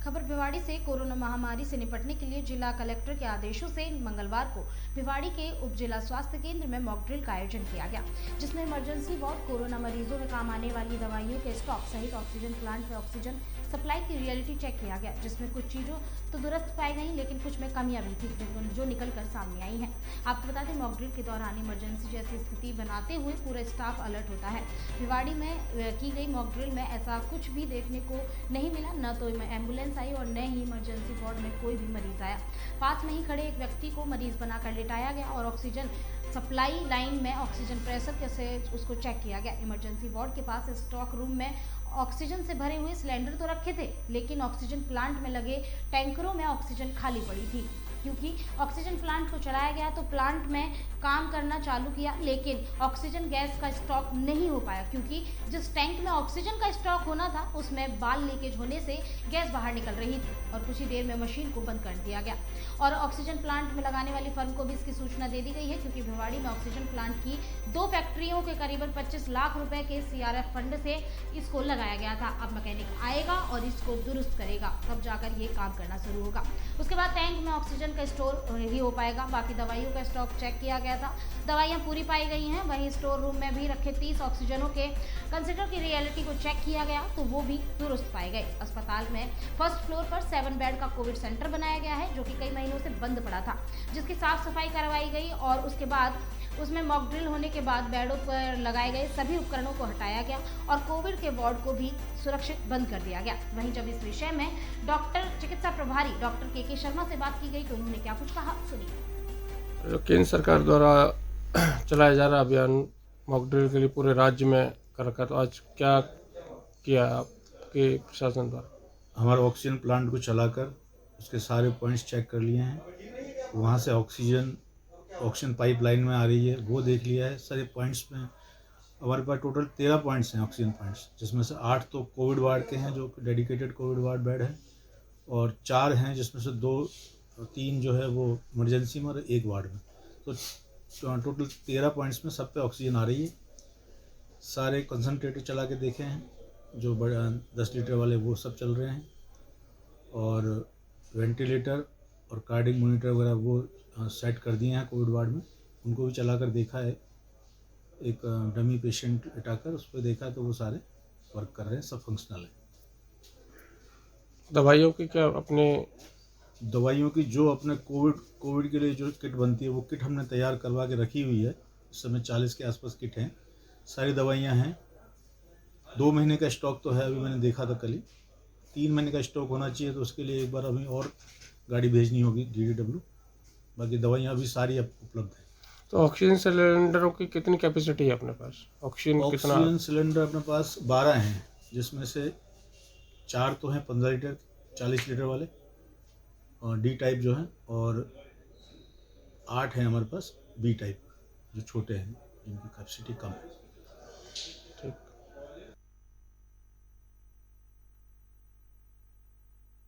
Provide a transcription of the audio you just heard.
खबर भिवाड़ी से। कोरोना महामारी से निपटने के लिए जिला कलेक्टर के आदेशों से मंगलवार को भिवाड़ी के उप जिला स्वास्थ्य केंद्र में मॉक ड्रिल का आयोजन किया गया, जिसमें इमरजेंसी वार्ड, कोरोना मरीजों में काम आने वाली दवाइयों के स्टॉक सहित ऑक्सीजन प्लांट में ऑक्सीजन सप्लाई की रियलिटी चेक किया गया, जिसमें कुछ चीजों तो दुरुस्त पाई गई, लेकिन कुछ में कमियां भी थी जो निकल कर सामने आई हैं। आपको बता दें, मॉक ड्रिल के दौरान इमरजेंसी जैसी स्थिति बनाते हुए पूरा स्टाफ अलर्ट होता है। भिवाड़ी में की गई मॉक ड्रिल में ऐसा कुछ भी देखने को नहीं मिला, न तो एम्बुलेंस आई और न ही इमरजेंसी वार्ड में कोई भी मरीज आया। पास में ही खड़े एक व्यक्ति को मरीज बनाकर लिटाया गया और ऑक्सीजन सप्लाई लाइन में ऑक्सीजन प्रेशर से उसको चेक किया गया। इमरजेंसी वार्ड के पास स्टॉक रूम में ऑक्सीजन से भरे हुए सिलेंडर तो रखे थे, लेकिन ऑक्सीजन प्लांट में लगे टैंकरों में ऑक्सीजन खाली पड़ी थी। क्योंकि ऑक्सीजन प्लांट को चलाया गया तो प्लांट में काम करना चालू किया, लेकिन ऑक्सीजन गैस का स्टॉक नहीं हो पाया, क्योंकि जिस टैंक में ऑक्सीजन का स्टॉक होना था उसमें बाल लीकेज होने से गैस बाहर निकल रही थी और कुछ ही देर में मशीन को बंद कर दिया गया। और ऑक्सीजन प्लांट में लगाने वाली फर्म को भी इसकी सूचना दे दी गई है, क्योंकि भिवाड़ी में ऑक्सीजन प्लांट की 2 फैक्ट्रियों के करीबन 25 लाख रुपए के CRF फंड से इसको लगाया गया था। अब मैकेनिक आएगा और इसको दुरुस्त करेगा, तब जाकर ये काम करना शुरू होगा। उसके बाद टैंक में ऑक्सीजन का स्टोर ही हो पाएगा। बाकी दवाइयों का स्टॉक चेक किया गया था, दवाइयां पूरी पाई गई हैं। वहीं स्टोर रूम में भी रखे 30 ऑक्सीजनों के कंसिडर की रियलिटी को चेक किया गया तो वो भी दुरुस्त पाए गए। अस्पताल में फर्स्ट फ्लोर पर 7 बेड का कोविड सेंटर बनाया गया है, जो कि कई महीनों से बंद पड़ा था, जिसकी साफ सफाई करवाई गई और उसके बाद उसमें मॉक ड्रिल होने के बाद बेडों पर लगाए गए सभी उपकरणों को हटाया गया और कोविड के वार्ड को भी सुरक्षित बंद कर दिया गया। वहीं जब इस विषय में चिकित्सा प्रभारी डॉक्टर के शर्मा से बात की गई तो उन्होंने क्या कुछ कहा, सुनिए। केंद्र सरकार द्वारा चलाया जा रहा अभियान मॉक ड्रिल के लिए पूरे राज्य में कर रखा, तो आज क्या किया आपके प्रशासन द्वारा? हमारे ऑक्सीजन प्लांट को चलाकर उसके सारे पॉइंट्स चेक कर लिए हैं। वहाँ से ऑक्सीजन पाइपलाइन में आ रही है वो देख लिया है। सारे पॉइंट्स में हमारे पास टोटल 13 पॉइंट्स हैं ऑक्सीजन पॉइंट्स, जिसमें से 8 तो कोविड वार्ड के हैं जो डेडिकेटेड कोविड वार्ड बेड है, और 4 हैं जिसमें से 3 जो है वो इमरजेंसी में और 1 वार्ड में। तो टोटल 13 पॉइंट्स में सब पे ऑक्सीजन आ रही है। सारे कंसनट्रेटर चला के देखे हैं, जो बड़े 10 लीटर वाले वो सब चल रहे हैं, और वेंटिलेटर और कार्डिक मॉनिटर वगैरह वो सेट कर दिए हैं कोविड वार्ड में। उनको भी चला कर देखा है, एक डमी पेशेंट हटाकर उस पर देखा तो वो सारे वर्क कर रहे हैं, सब फंक्शनल है। दवाइयों की क्या अपने दवाइयों की जो अपने कोविड के लिए जो किट बनती है वो किट हमने तैयार करवा के रखी हुई है। इस समय 40 के आसपास किट हैं, सारी दवाइयाँ हैं। 2 महीने का स्टॉक तो है, अभी मैंने देखा था कल ही। 3 महीने का स्टॉक होना चाहिए, तो उसके लिए एक बार अभी और गाड़ी भेजनी होगी DDW। बाकी दवाइयाँ अभी सारी उपलब्ध हैं। तो ऑक्सीजन सिलेंडरों की कितनी कैपेसिटी है अपने पास? ऑक्सीजन सिलेंडर अपने पास 12 हैं, जिसमें से 4 तो हैं 15 लीटर 40 लीटर वाले और D टाइप जो हैं, और 8 हैं हमारे पास B टाइप जो छोटे हैं, जिनकी कैपेसिटी कम है।